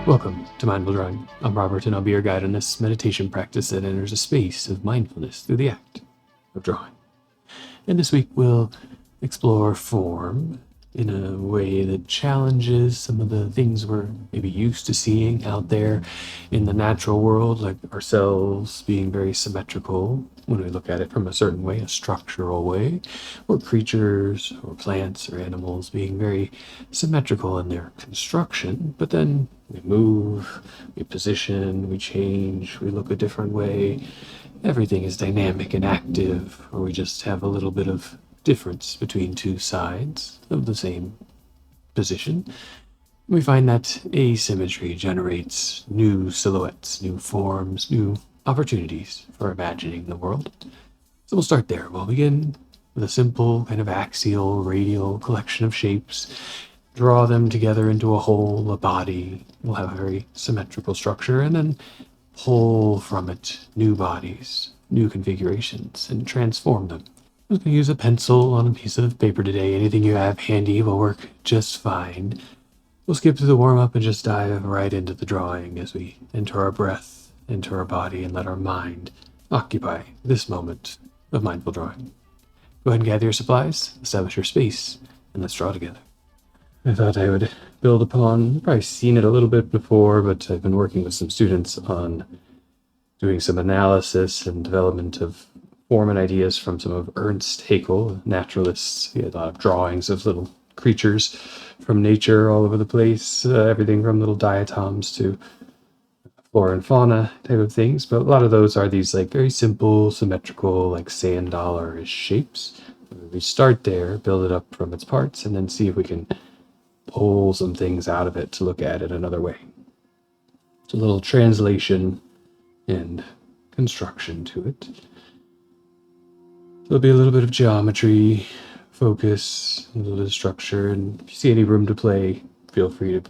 Welcome to Mindful Drawing. I'm Robert, and I'll be your guide on this meditation practice that enters a space of mindfulness through the act of drawing. And this week we'll explore form in a way that challenges some of the things we're maybe used to seeing out there in the natural world, like ourselves being very symmetrical when we look at it from a certain way, a structural way, or creatures or plants or animals being very symmetrical in their construction, but then we move, we position, we change, we look a different way. Everything is dynamic and active, or we just have a little bit of difference between two sides of the same position. We find that asymmetry generates new silhouettes, new forms, new opportunities for imagining the world. So we'll start there. We'll begin with a simple kind of axial, radial collection of shapes. Draw them together into a whole, a body. We'll have a very symmetrical structure, and then pull from it new bodies, new configurations, and transform them. I'm going to use a pencil on a piece of paper today. Anything you have handy will work just fine. We'll skip through the warm-up and just dive right into the drawing as we enter our breath, enter our body, and let our mind occupy this moment of mindful drawing. Go ahead and gather your supplies, establish your space, and let's draw together. I thought I would build upon, you've probably seen it a little bit before, but I've been working with some students on doing some analysis and development of form and ideas from some of Ernst Haeckel, naturalists. He had a lot of drawings of little creatures from nature all over the place, everything from little diatoms to flora and fauna type of things. But a lot of those are these like very simple, symmetrical, like sand dollar-ish shapes. We start there, build it up from its parts, and then see if we can pull some things out of it to look at it another way. It's a little translation and construction to it. There'll be a little bit of geometry, focus, a little bit of structure, and if you see any room to play, feel free to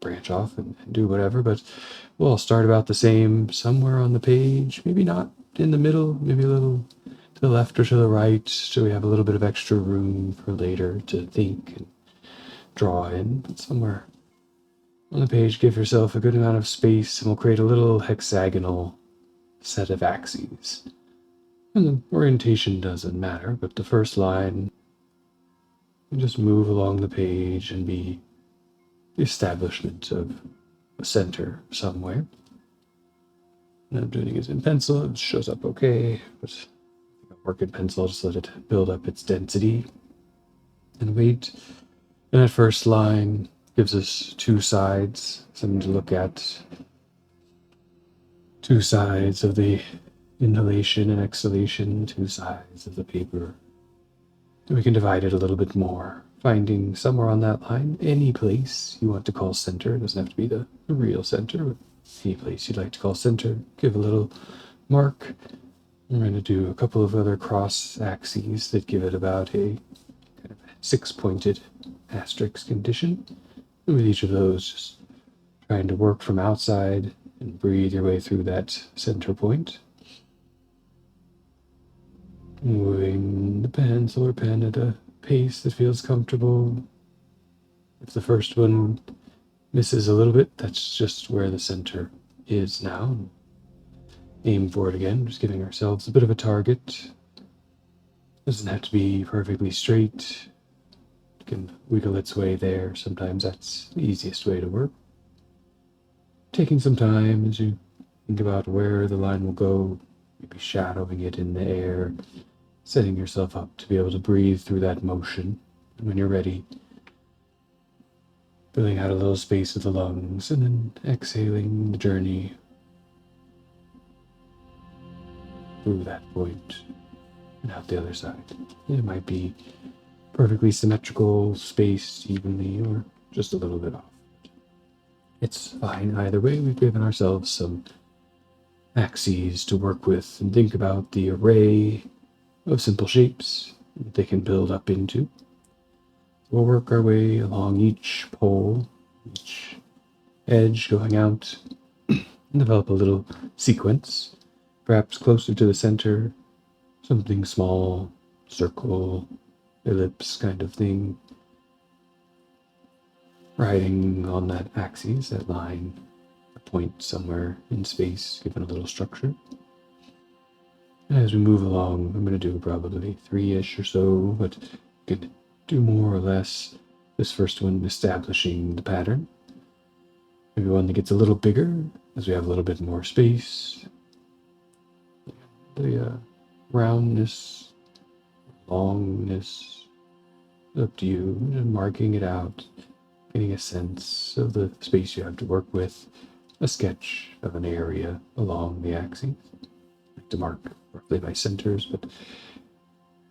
branch off and do whatever, but we'll all start about the same, somewhere on the page, maybe not in the middle, maybe a little to the left or to the right, so we have a little bit of extra room for later to think and draw in, but somewhere on the page, give yourself a good amount of space, and we'll create a little hexagonal set of axes. And the orientation doesn't matter, but the first line, you just move along the page and be the establishment of a center somewhere. And I'm doing it in pencil, it shows up okay, but if I work in pencil, I'll just let it build up its density and weight. And that first line gives us two sides, something to look at. Two sides of the inhalation and exhalation, two sides of the paper. And we can divide it a little bit more, finding somewhere on that line any place you want to call center. It doesn't have to be the real center, but any place you'd like to call center. Give a little mark. We're going to do a couple of other cross axes that give it about a kind of six-pointed asterisk condition. And with each of those, just trying to work from outside and breathe your way through that center point. Moving the pencil or pen at a pace that feels comfortable. If the first one misses a little bit, that's just where the center is now. Aim for it again, just giving ourselves a bit of a target. Doesn't have to be perfectly straight. It can wiggle its way there. Sometimes that's the easiest way to work. Taking some time as you think about where the line will go, maybe shadowing it in the air, setting yourself up to be able to breathe through that motion. And when you're ready, filling out a little space with the lungs, and then exhaling the journey through that point and out the other side. It might be perfectly symmetrical, spaced evenly, or just a little bit off. It's fine either way. We've given ourselves some axes to work with and think about the array of simple shapes that they can build up into. We'll work our way along each pole, each edge going out, and develop a little sequence, perhaps closer to the center, something small, circle, ellipse kind of thing. riding on that axis, that line, a point somewhere in space, given a little structure. And as we move along, I'm going to do probably 3-ish or so, but you could do more or less. This first one, establishing the pattern. Maybe one that gets a little bigger, as we have a little bit more space. The roundness, longness, up to you, just marking it out, getting a sense of the space you have to work with, a sketch of an area along the axis. I like to mark roughly by centers, but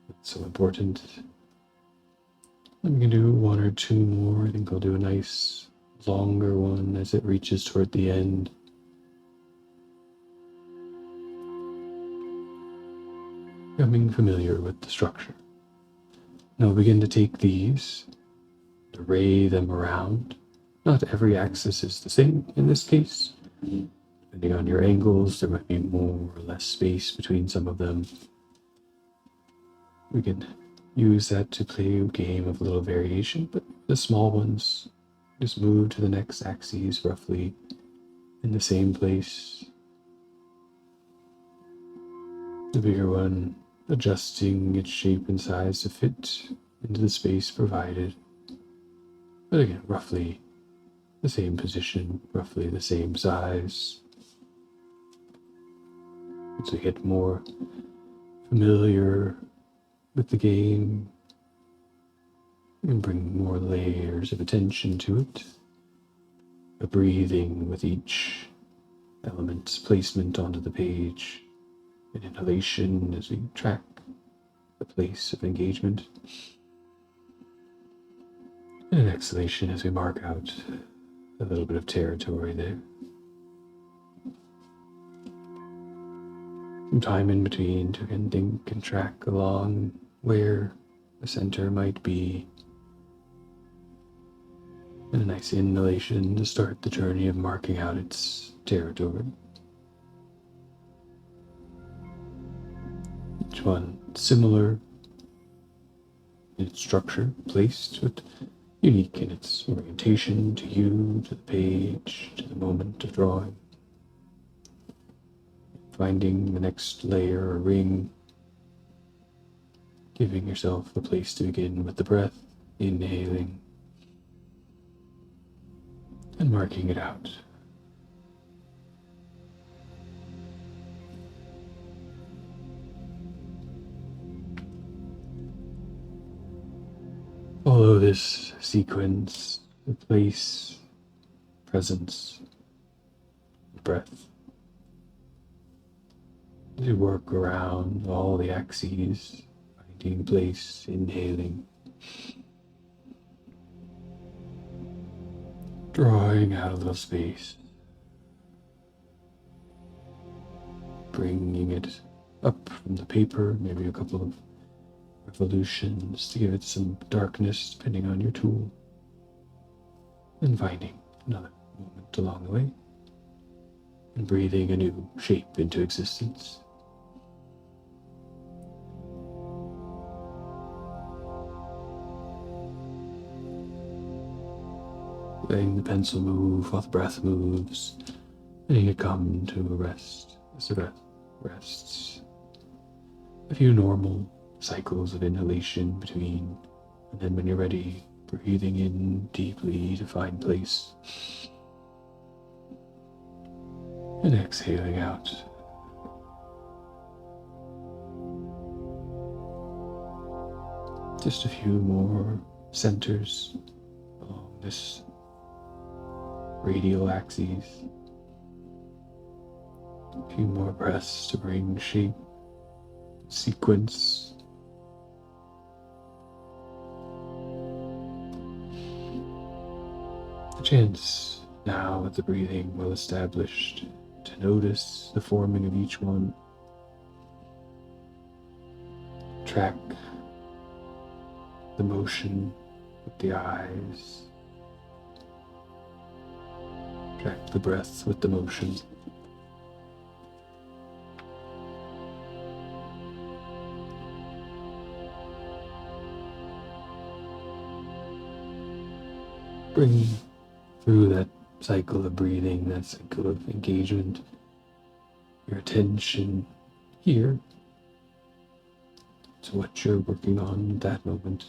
that's so important. I'm going to do 1 or 2 more. I think I'll do a nice longer one as it reaches toward the end. Becoming familiar with the structure. Now we'll begin to take these, array them around. Not every axis is the same in this case. Depending on your angles, there might be more or less space between some of them. We can use that to play a game of a little variation, but the small ones just move to the next axis roughly in the same place. The bigger one adjusting its shape and size to fit into the space provided. But again, roughly the same position, roughly the same size. As we get more familiar with the game, we can bring more layers of attention to it. A breathing with each element's placement onto the page. An inhalation as we track the place of engagement. And an exhalation as we mark out a little bit of territory there. Some time in between to again think and track along where the center might be. And a nice inhalation to start the journey of marking out its territory. Each one similar in its structure, placed, but unique in its orientation to you, to the page, to the moment of drawing. Finding the next layer or ring, giving yourself a place to begin with the breath, inhaling, and marking it out. Follow this sequence of place, presence, breath. As you work around all the axes, finding place, inhaling, drawing out a little space, bringing it up from the paper, maybe a couple of revolutions to give it some darkness depending on your tool, and finding another moment along the way, and breathing a new shape into existence. Letting the pencil move while the breath moves, letting it come to a rest as the breath rests. A few normal cycles of inhalation between, and then when you're ready, breathing in deeply to find place, and exhaling out. Just a few more centers along this radial axis. A few more breaths to bring shape, sequence. A chance now with the breathing well established to notice the forming of each one. Track the motion with the eyes. Track the breath with the motion. Bring through that cycle of breathing, that cycle of engagement, your attention here to what you're working on at that moment.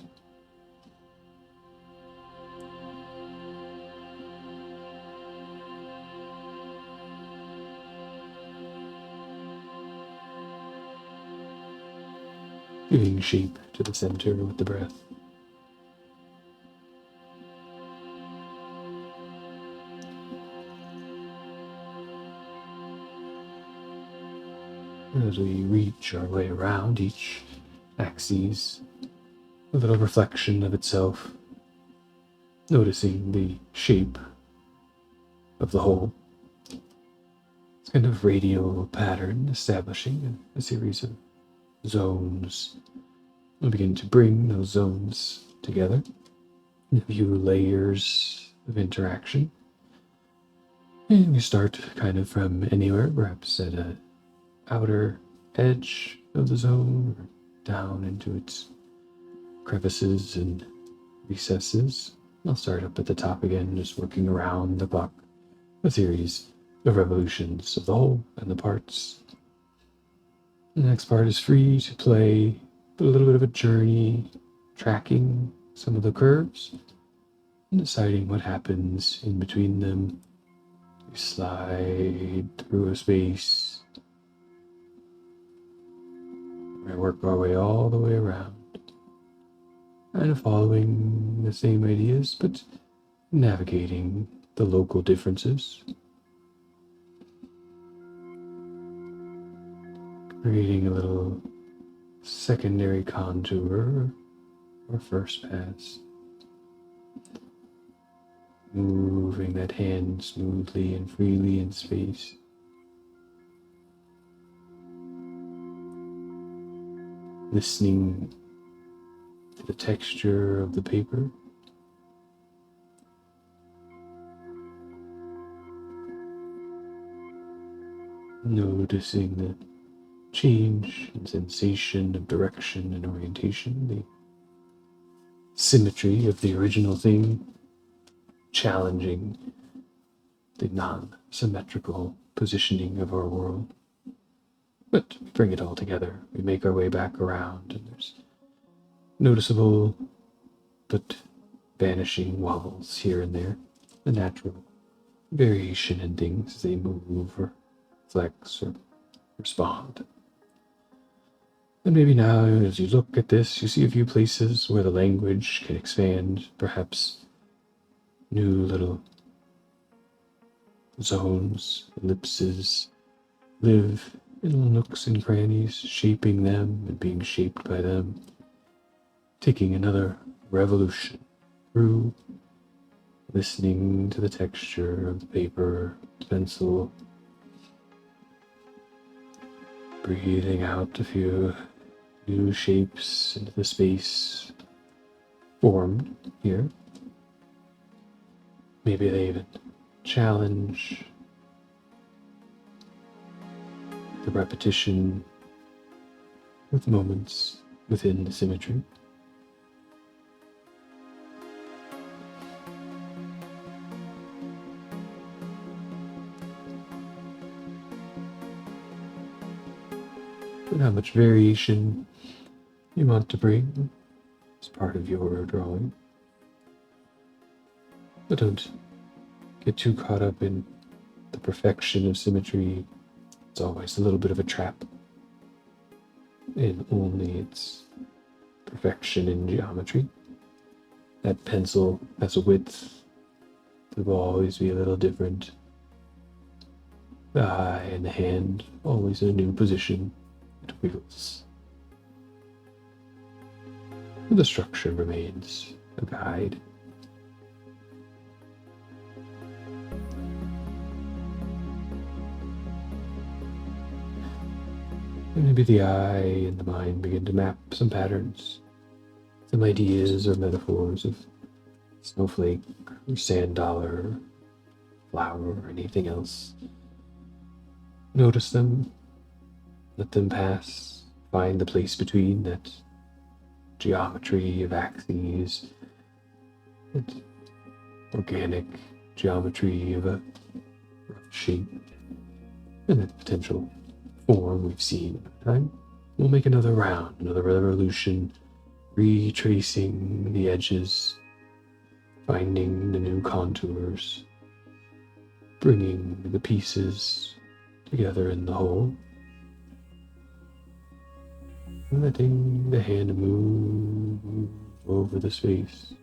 Giving shape to the center with the breath. As we reach our way around each axis, a little reflection of itself, noticing the shape of the whole. It's kind of radial pattern, establishing a series of zones. We'll begin to bring those zones together in a few layers of interaction. And we start kind of from anywhere, perhaps at an outer edge of the zone, or down into its crevices and recesses. I'll start up at the top again, just working around the clock, a series of revolutions of the whole and the parts. The next part is free to play, but a little bit of a journey, tracking some of the curves and deciding what happens in between them. We slide through a space. We work our way all the way around, kind of following the same ideas, but navigating the local differences. Creating a little secondary contour or first pass. Moving that hand smoothly and freely in space. Listening to the texture of the paper. Noticing the change and sensation of direction and orientation, the symmetry of the original thing, challenging the non-symmetrical positioning of our world. But we bring it all together. We make our way back around, and there's noticeable but vanishing wobbles here and there. The natural variation in things as they move or flex or respond. And maybe now, as you look at this, you see a few places where the language can expand, perhaps new little zones, ellipses, live in little nooks and crannies, shaping them and being shaped by them, taking another revolution through, listening to the texture of the paper, the pencil, breathing out a few new shapes into the space formed here. Maybe they even challenge the repetition with moments within the symmetry. And how much variation you want to bring as part of your drawing. But don't get too caught up in the perfection of symmetry. It's always a little bit of a trap. And only its perfection in geometry. That pencil has a width that will always be a little different. The eye and the hand always in a new position. It wiggles. And the structure remains a guide. And maybe the eye and the mind begin to map some patterns, some ideas or metaphors of snowflake or sand dollar, flower, or anything else. Notice them, let them pass, find the place between that geometry of axes that organic geometry of a rough shape and that potential form we've seen over time. We'll make another round, another revolution, retracing the edges, finding the new contours, bringing the pieces together in the whole, and letting the hand move over the space.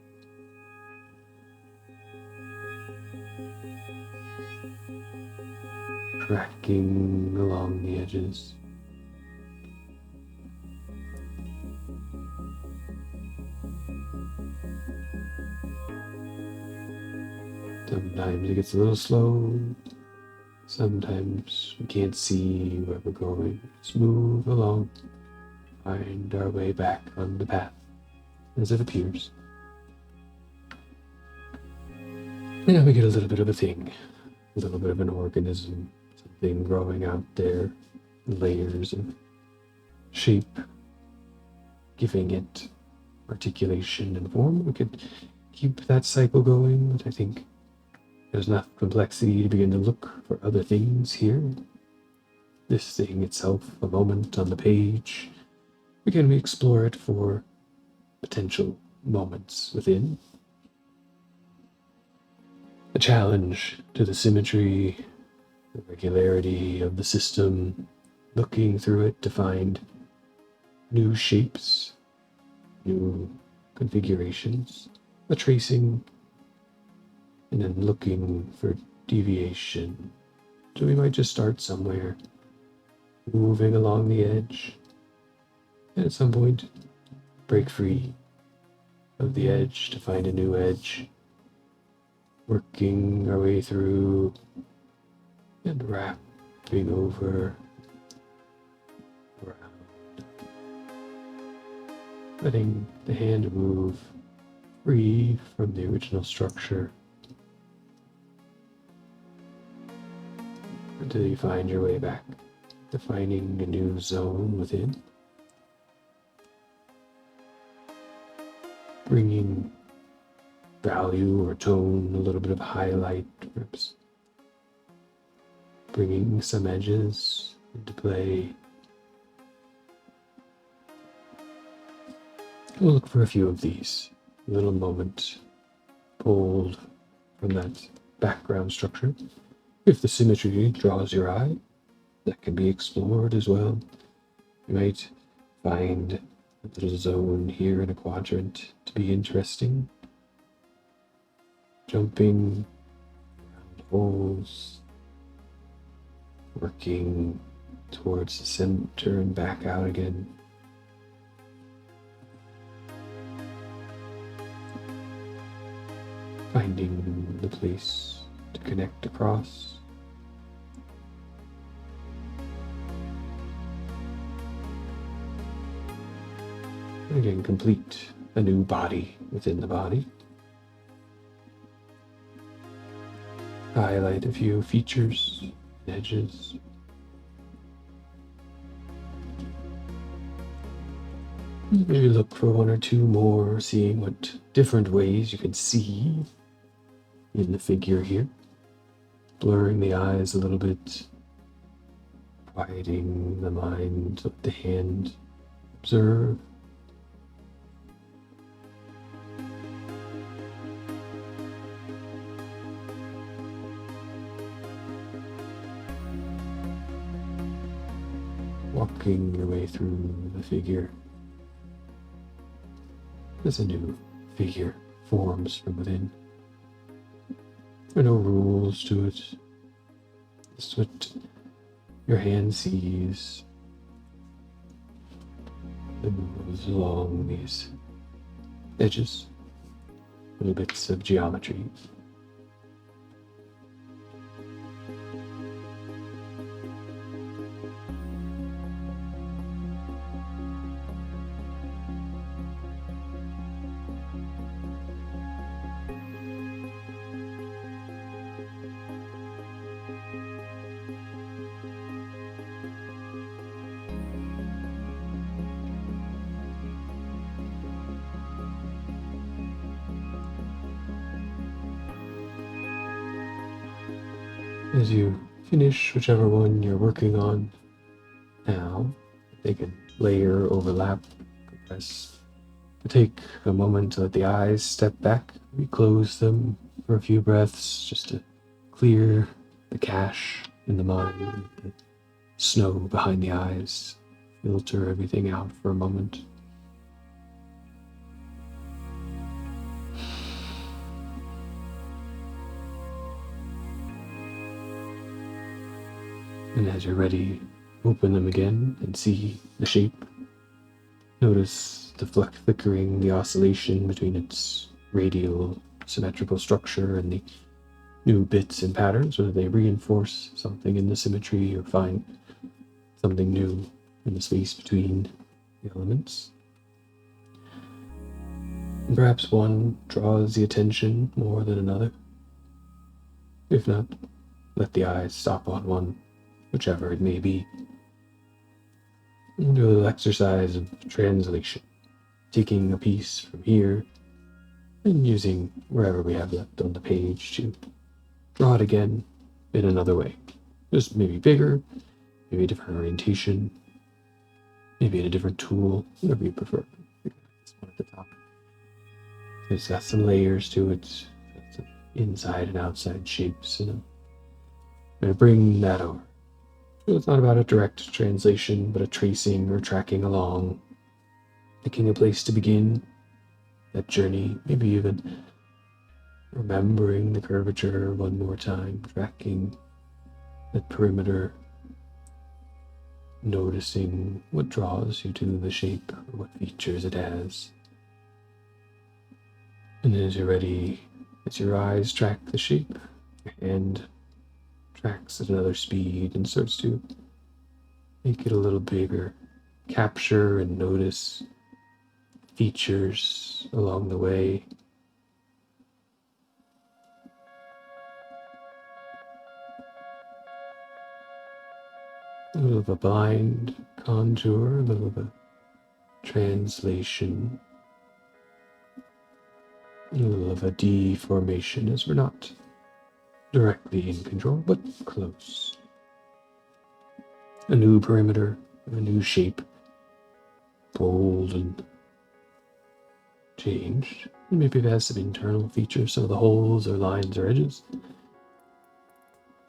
Tracking along the edges. Sometimes it gets a little slow. Sometimes we can't see where we're going. Just move along, find our way back on the path as it appears. And now we get a little bit of a thing, a little bit of an organism, something growing out there, layers of shape, giving it articulation and form. We could keep that cycle going, but I think there's enough complexity to begin to look for other things here. This thing itself, a moment on the page. Again, we explore it for potential moments within. A challenge to the symmetry, the regularity of the system, looking through it to find new shapes, new configurations, a tracing, and then looking for deviation. So we might just start somewhere, moving along the edge, and at some point break free of the edge to find a new edge, working our way through and wrapping over, around, letting the hand move free from the original structure until you find your way back, defining a new zone within, bringing value or tone, a little bit of highlight, perhaps bringing some edges into play. We'll look for a few of these. A little moment pulled from that background structure. If the symmetry draws your eye, that can be explored as well. You might find a little zone here in a quadrant to be interesting. Jumping around holes, working towards the center and back out again. Finding the place to connect across. Again, complete a new body within the body. Highlight a few features, edges. Maybe look for one or two more, seeing what different ways you can see in the figure here. Blurring the eyes a little bit, quieting the mind, let the hand observe. Walking your way through the figure as a new figure forms from within. There are no rules to it. It's what your hand sees and moves along these edges, little bits of geometry. As you finish whichever one you're working on now, they can layer, overlap, compress. Take a moment to let the eyes step back, reclose them for a few breaths, just to clear the cache in the mind, the snow behind the eyes, filter everything out for a moment. And as you're ready, open them again and see the shape. Notice the flickering, the oscillation between its radial symmetrical structure and the new bits and patterns, whether they reinforce something in the symmetry or find something new in the space between the elements. And perhaps one draws the attention more than another. If not, let the eyes stop on one, whichever it may be. And do a little exercise of translation, taking a piece from here and using wherever we have left on the page to draw it again in another way. Just maybe bigger, maybe a different orientation, maybe in a different tool, whatever you prefer. This one at the top. It's got some layers to it, some inside and outside shapes, and I'm going to bring that over. So it's not about a direct translation, but a tracing or tracking along, picking a place to begin that journey, maybe even remembering the curvature one more time, tracking that perimeter, noticing what draws you to the shape or what features it has. And as you're ready, as your eyes track the shape, your hand tracks at another speed and starts to make it a little bigger, capture and notice features along the way. A little of a blind contour, a little of a translation, a little of a deformation, as we're not directly in control, but close. A new perimeter, a new shape, bold and changed. Maybe it has some internal features, some of the holes or lines or edges,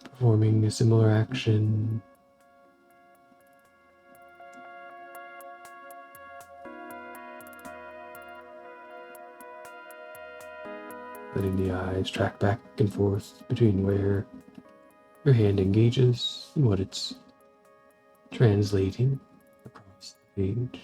performing a similar action. Letting the eyes track back and forth between where your hand engages and what it's translating across the page.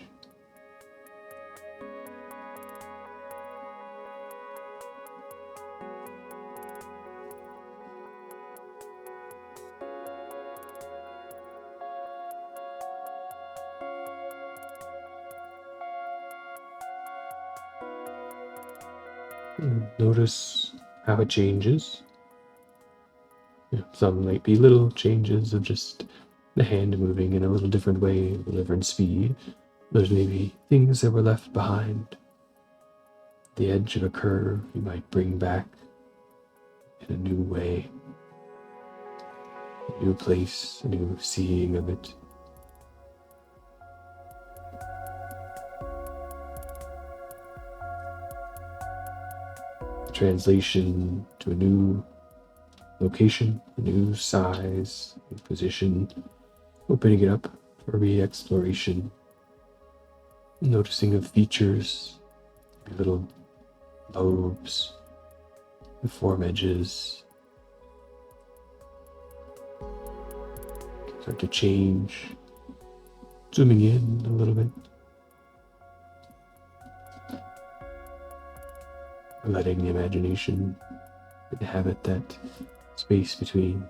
Notice how it changes. Some might be little changes of just the hand moving in a little different way, a little different speed. There's maybe things that were left behind. The edge of a curve you might bring back in a new way, a new place, a new seeing of it. Translation to a new location, a new size, new position, opening it up for re-exploration, noticing of features, little lobes, the form edges, start to change, zooming in a little bit. Letting the imagination inhabit that space between.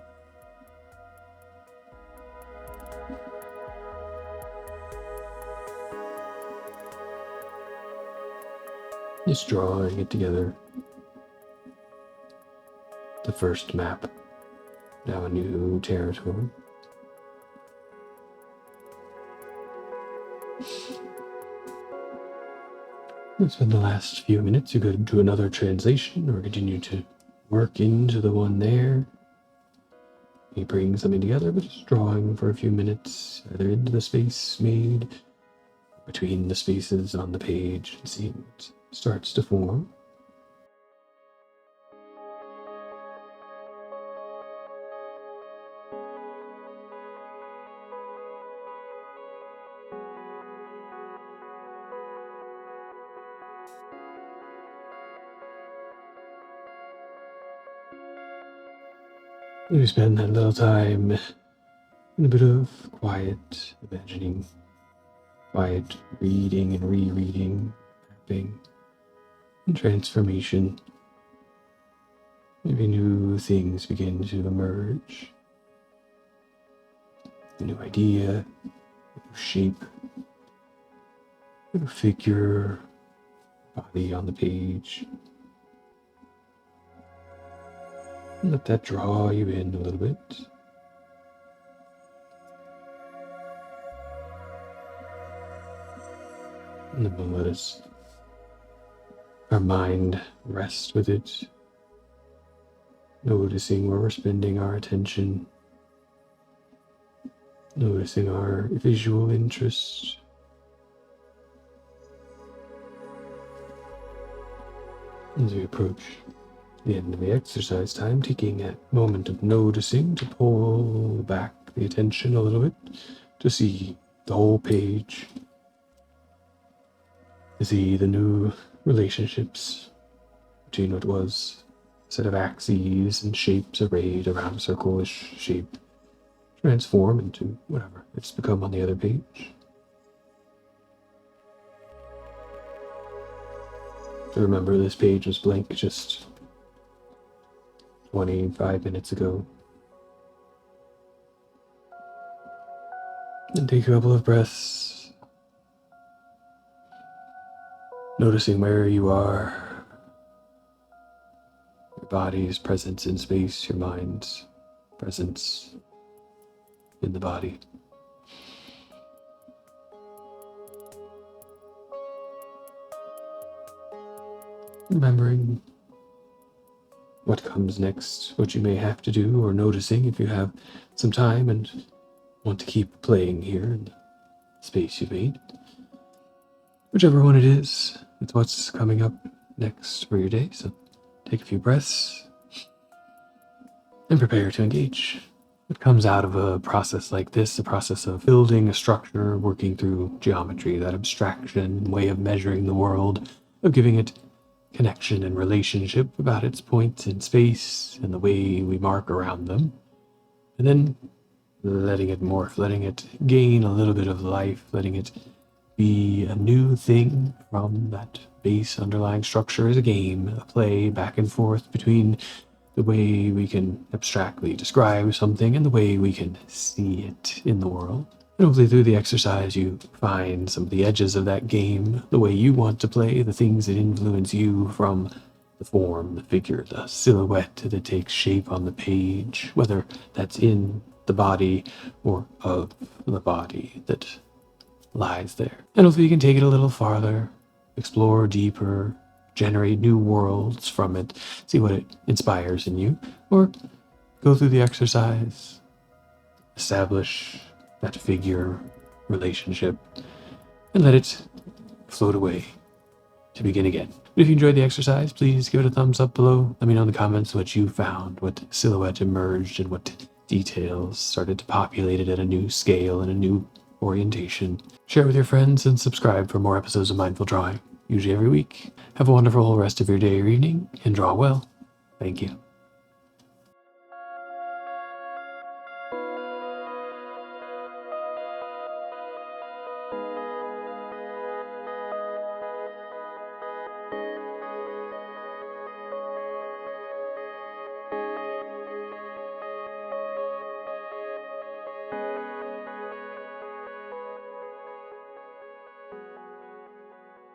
Just drawing it together. The first map, now a new territory. And spend the last few minutes. You go to another translation or continue to work into the one there. me bringing something together, but just drawing for a few minutes, either into the space made, between the spaces on the page, and seeing what starts to form. We spend that little time in a bit of quiet imagining, quiet reading and rereading, mapping, and transformation. Maybe new things begin to emerge. A new idea, a new shape, a new figure, body on the page. And let that draw you in a little bit. And then we'll let our mind rest with it, noticing where we're spending our attention, noticing our visual interest. As we approach the end of the exercise time, taking a moment of noticing to pull back the attention a little bit, to see the whole page, to see the new relationships between what was a set of axes and shapes arrayed around a circle-ish shape transform into whatever it's become on the other page. To remember, this page was blank just 25 minutes ago. And take a couple of breaths, noticing where you are, your body's presence in space, your mind's presence in the body. Remembering what comes next, what you may have to do, or noticing if you have some time and want to keep playing here in the space you made. Whichever one it is, it's what's coming up next for your day, so take a few breaths and prepare to engage. What comes out of a process like this, a process of building a structure, working through geometry, that abstraction, way of measuring the world, of giving it connection and relationship about its points in space and the way we mark around them, and then letting it morph, letting it gain a little bit of life, letting it be a new thing from that base underlying structure as a game, a play back and forth between the way we can abstractly describe something and the way we can see it in the world. And hopefully through the exercise you find some of the edges of that game, the way you want to play, the things that influence you from the form, the figure, the silhouette that takes shape on the page, whether that's in the body or of the body that lies there. And hopefully you can take it a little farther, explore deeper, generate new worlds from it, see what it inspires in you, or go through the exercise, establish that figure relationship, and let it float away to begin again. But if you enjoyed the exercise, please give it a thumbs up below. Let me know in the comments what you found, what silhouette emerged, and what details started to populate it at a new scale and a new orientation. Share with your friends and subscribe for more episodes of Mindful Drawing, usually every week. Have a wonderful rest of your day or evening, and draw well. Thank you.